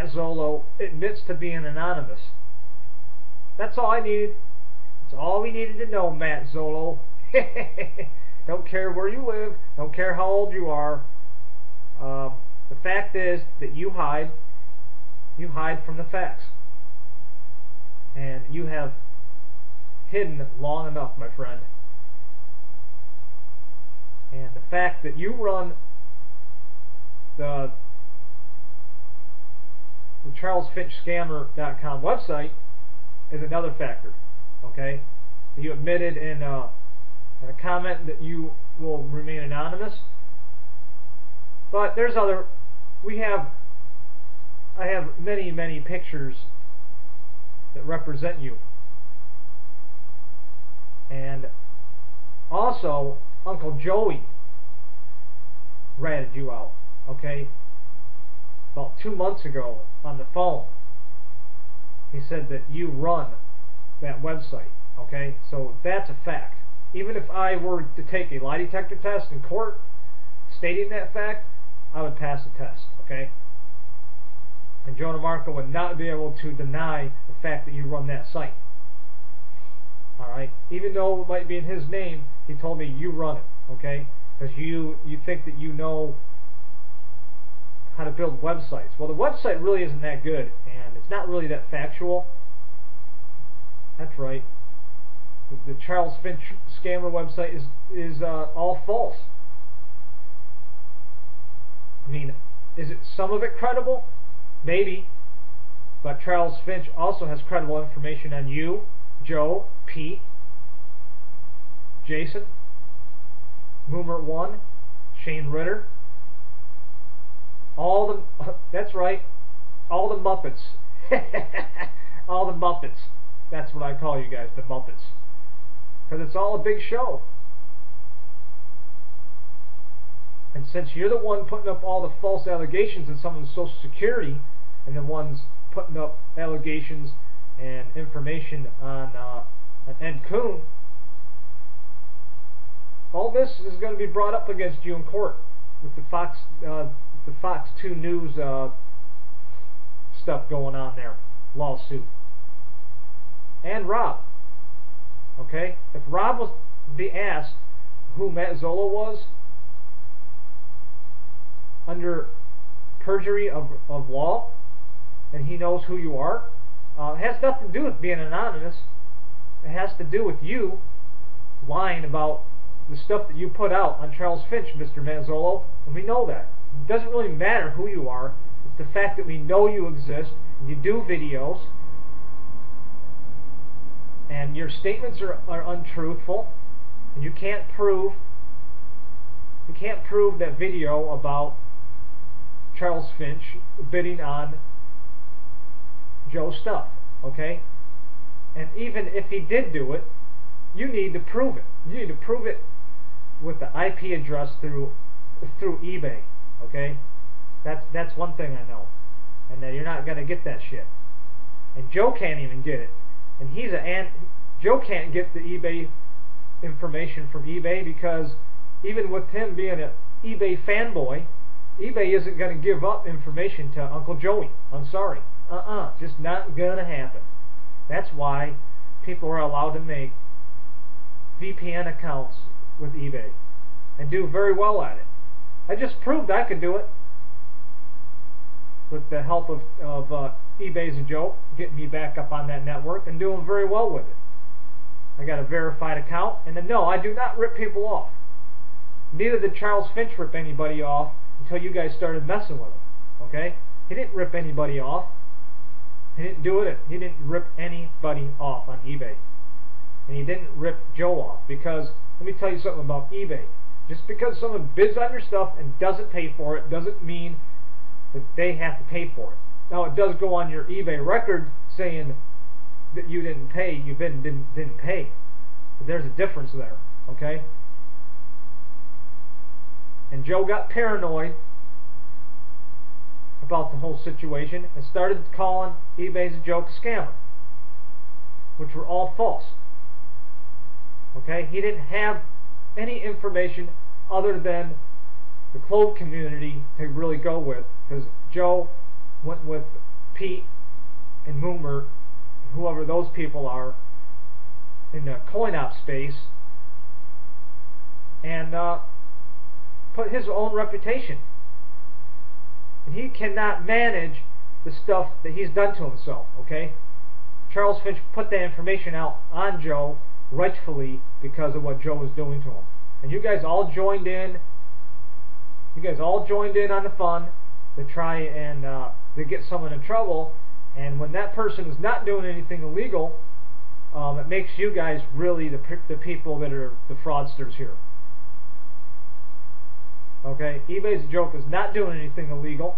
Mattzolo admits to being anonymous. That's all I needed. That's all we needed to know, Mattzolo. Don't care where you live. Don't care how old you are. The fact is that you hide. You hide from the facts. And you have hidden long enough, my friend. And the fact that you run the CharlesFinchScammer.com website is another factor. Okay? You admitted in a comment that you will remain anonymous. But there's other. I have many pictures that represent you. And also, Uncle Joey ratted you out, okay? About 2 months ago on the phone, he said that you run that website, okay? So that's a fact. Even if I were to take a lie detector test in court stating that fact, I would pass the test, okay? And Joe DeMarco would not be able to deny the fact that you run that site. Alright? Even though it might be in his name, he told me you run it, okay? Because you think that you know how to build websites. Well, the website really isn't that good, and it's not really that factual. That's right. The Charles Finch Scammer website is all false. I mean, is it some of it credible? Maybe. But Charles Finch also has credible information on you, Joe, Pete, Jason, Moomer1, Shane Ritter, all the, that's right, all the Muppets. All the Muppets. That's what I call you guys, the Muppets. Because it's all a big show. And since you're the one putting up all the false allegations in someone's Social Security, and the ones putting up allegations and information on Ed Coon, all this is going to be brought up against you in court with the Fox 2 News stuff going on there, lawsuit. And Rob. Okay? If Rob was to be asked who Mattzolo was under perjury of law, and he knows who you are, it has nothing to do with being anonymous. It has to do with you lying about the stuff that you put out on Charles Finch, Mr. Mattzolo, and we know that. It doesn't really matter who you are. It's the fact that we know you exist, and you do videos, and your statements are untruthful, and you can't prove that video about Charles Finch bidding on Joe's stuff, okay? And even if he did do it, you need to prove it. You need to prove it with the IP address through eBay, okay? That's one thing I know, and that you're not gonna get that shit. And Joe can't even get it, and Joe can't get the eBay information from eBay, because even with him being an eBay fanboy, eBay isn't going to give up information to Uncle Joey. I'm sorry. Just not going to happen. That's why people are allowed to make VPN accounts with eBay and do very well at it. I just proved I could do it with the help of eBay's a joke, getting me back up on that network and doing very well with it. I got a verified account, and then no, I do not rip people off. Neither did Charles Finch rip anybody off until you guys started messing with him. Okay? He didn't rip anybody off. He didn't do it. He didn't rip anybody off on eBay. And he didn't rip Joe off, because let me tell you something about eBay. Just because someone bids on your stuff and doesn't pay for it doesn't mean that they have to pay for it. Now, it does go on your eBay record saying that you didn't pay, you bid and didn't pay. But there's a difference there, okay? And Joe got paranoid about the whole situation and started calling eBay's a joke scammer, which were all false. Okay? He didn't have any information other than the clothes community to really go with, because Joe went with Pete and Moomer, whoever those people are, in the coin-op space, and put his own reputation. And he cannot manage the stuff that he's done to himself, okay? Charles Finch put that information out on Joe rightfully because of what Joe was doing to him. And you guys all joined in. You guys all joined in on the fun to try and to get someone in trouble. And when that person is not doing anything illegal, it makes you guys really the people that are the fraudsters here. Okay, eBay's a Joke is not doing anything illegal,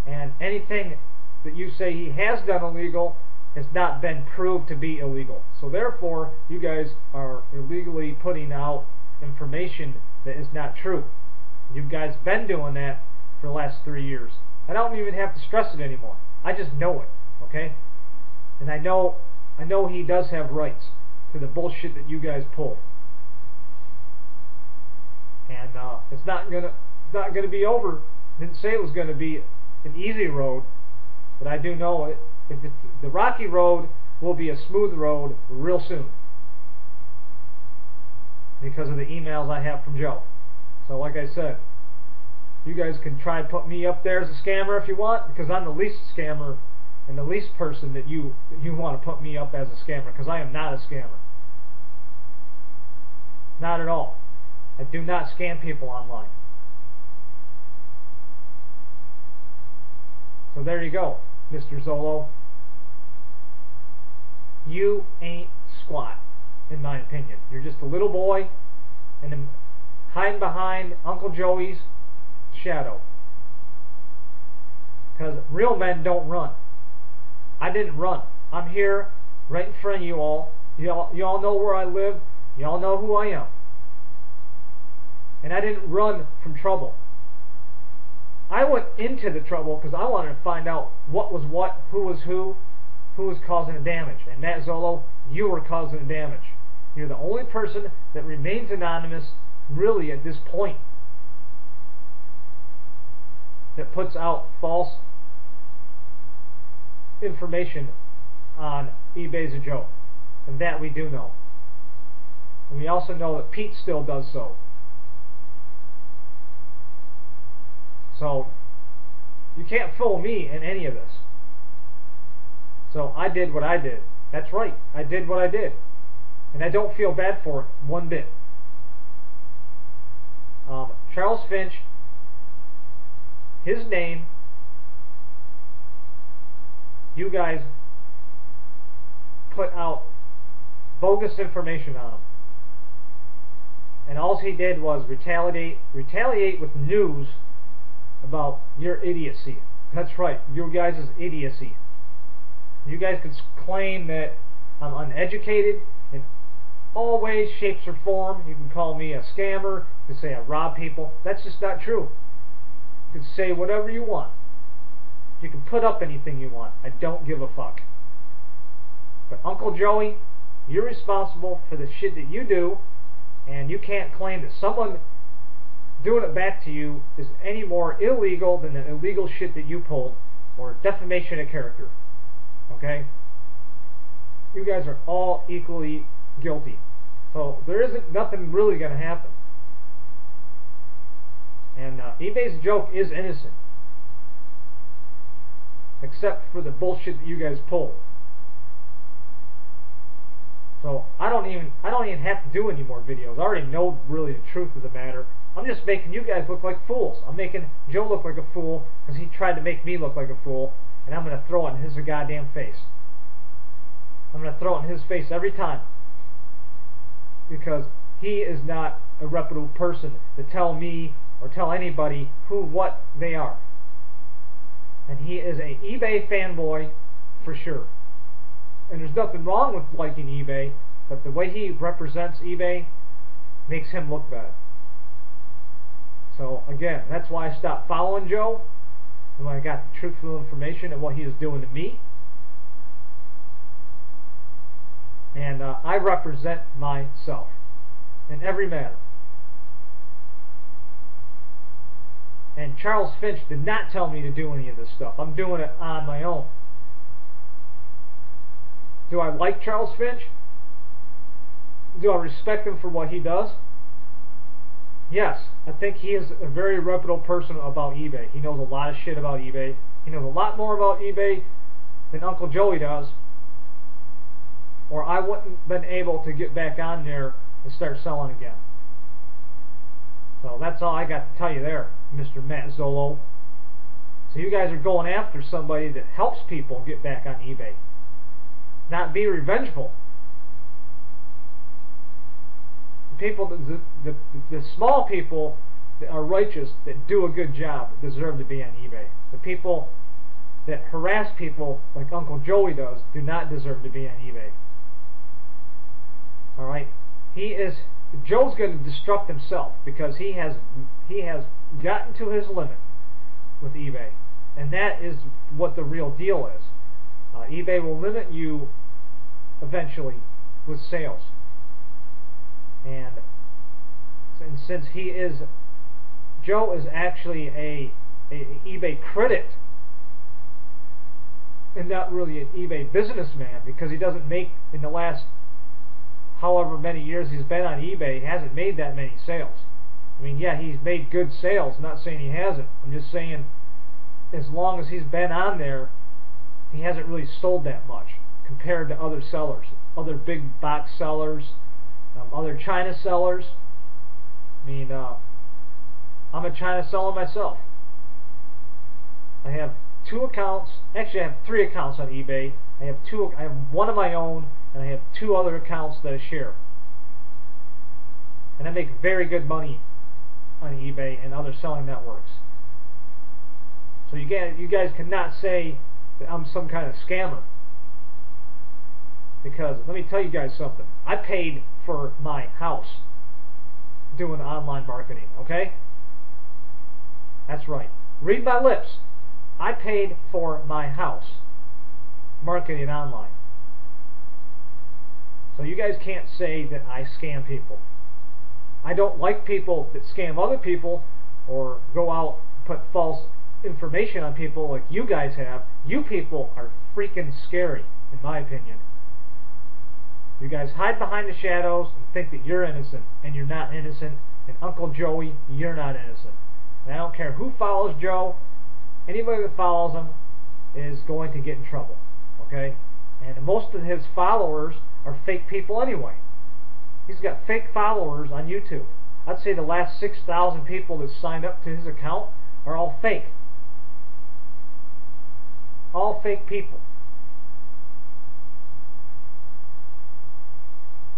and anything that you say he has done illegal has not been proved to be illegal. So therefore, you guys are illegally putting out information that is not true. You guys been doing that for the last 3 years. I don't even have to stress it anymore. I just know it, okay? And I know he does have rights to the bullshit that you guys pull. And it's not gonna be over. Didn't say it was gonna be an easy road, but I do know it. If it's the rocky road, will be a smooth road real soon because of the emails I have from Joe. So like I said, you guys can try to put me up there as a scammer if you want, because I'm the least scammer and the least person that you want to put me up as a scammer, because I am not a scammer. Not at all. I do not scam people online. So there you go, Mr. Zolo. You ain't squat, in my opinion. You're just a little boy and hiding behind Uncle Joey's shadow. Because real men don't run. I didn't run. I'm here right in front of you all. You all know where I live. You all know who I am. And I didn't run from trouble. I went into the trouble because I wanted to find out what was what, who was causing the damage. And Mattzolo, you were causing the damage. You're the only person that remains anonymous really at this point that puts out false information on eBay's a Joke. And that we do know. And we also know that Pete still does so. So you can't fool me in any of this. So I did what I did. That's right. I did what I did. And I don't feel bad for it one bit. Charles Finch, his name, you guys put out bogus information on him. And all he did was retaliate with news about your idiocy. That's right, your guys' idiocy. You guys can claim that I'm uneducated in all ways, shapes, or form. You can call me a scammer. You can say I rob people. That's just not true. You can say whatever you want. You can put up anything you want. I don't give a fuck. But Uncle Joey, you're responsible for the shit that you do, and you can't claim that someone doing it back to you is any more illegal than the illegal shit that you pulled, or defamation of character. Okay? You guys are all equally guilty. So there isn't nothing really going to happen. And eBay's Joke is innocent, except for the bullshit that you guys pull. So I don't even have to do any more videos. I already know really the truth of the matter. I'm just making you guys look like fools. I'm making Joe look like a fool because he tried to make me look like a fool, and I'm going to throw it in his goddamn face. I'm going to throw it in his face every time, because he is not a reputable person to tell me or tell anybody what they are. And he is an eBay fanboy for sure. And there's nothing wrong with liking eBay, but the way he represents eBay makes him look bad. So again, that's why I stopped following Joe, and when I got the truthful information of what he was doing to me. And I represent myself in every matter. And Charles Finch did not tell me to do any of this stuff. I'm doing it on my own. Do I like Charles Finch? Do I respect him for what he does? Yes. I think he is a very reputable person about eBay. He knows a lot of shit about eBay. He knows a lot more about eBay than Uncle Joey does. Or I wouldn't have been able to get back on there and start selling again. So that's all I got to tell you there, Mr. Mattzolo. So you guys are going after somebody that helps people get back on eBay. Not be revengeful. People, the small people that are righteous, that do a good job, deserve to be on eBay. The people that harass people like Uncle Joey does do not deserve to be on eBay. Alright? Joe's going to destruct himself because he has gotten to his limit with eBay. And that is what the real deal is. eBay will limit you eventually with sales. And since Joe is actually a eBay critic and not really an eBay businessman, because he doesn't make, in the last however many years he's been on eBay, he hasn't made that many sales. I mean, yeah, he's made good sales, I'm not saying he hasn't. I'm just saying as long as he's been on there, he hasn't really sold that much compared to other sellers, other big box sellers, other China sellers. I mean, I'm a China seller myself. I have 2 accounts. Actually, I have 3 accounts on eBay. I have one of my own, and I have 2 other accounts that I share. And I make very good money on eBay and other selling networks. So you guys cannot say that I'm some kind of scammer. Because let me tell you guys something. I paid for my house doing online marketing, okay? That's right. Read my lips. I paid for my house marketing online. So you guys can't say that I scam people. I don't like people that scam other people or go out and put false information on people like you guys have. You people are freaking scary, in my opinion. You guys hide behind the shadows and think that you're innocent, and you're not innocent. And Uncle Joey, you're not innocent. And I don't care who follows Joe. Anybody that follows him is going to get in trouble. Okay? And most of his followers are fake people anyway. He's got fake followers on YouTube. I'd say the last 6,000 people that signed up to his account are all fake. All fake people.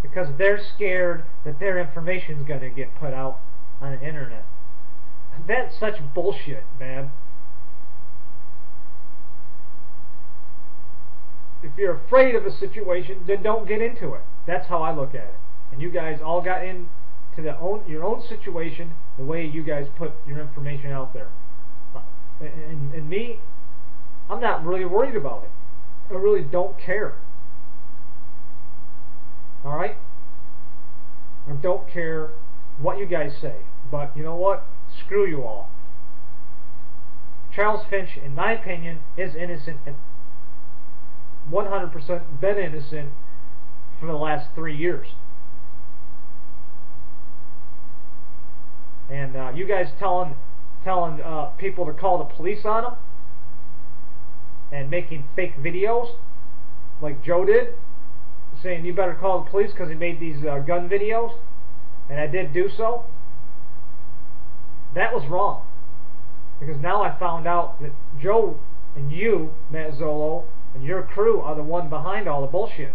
Because they're scared that their information is going to get put out on the internet. That's such bullshit, man. If you're afraid of a situation, then don't get into it. That's how I look at it. And you guys all got into your own situation the way you guys put your information out there. And me, I'm not really worried about it. I really don't care. Alright? I don't care what you guys say. But you know what? Screw you all. Charles Finch, in my opinion, is innocent and 100% been innocent for the last 3 years. And you guys telling people to call the police on him and making fake videos like Joe did, saying you better call the police because he made these gun videos, and I did do so. That was wrong, because now I found out that Joe and you, Mattzolo, and your crew are the one behind all the bullshit.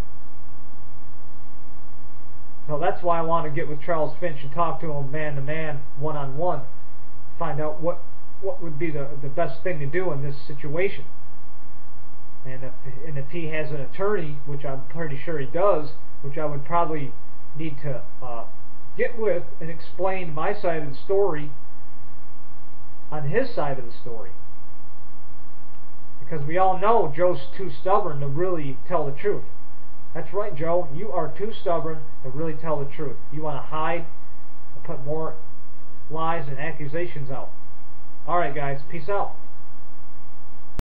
So that's why I want to get with Charles Finch and talk to him man to man, one on one, find out what would be the best thing to do in this situation. And if he has an attorney, which I'm pretty sure he does, which I would probably need to get with and explain my side of the story on his side of the story. Because we all know Joe's too stubborn to really tell the truth. That's right, Joe. You are too stubborn to really tell the truth. You want to hide and put more lies and accusations out. Alright guys, peace out.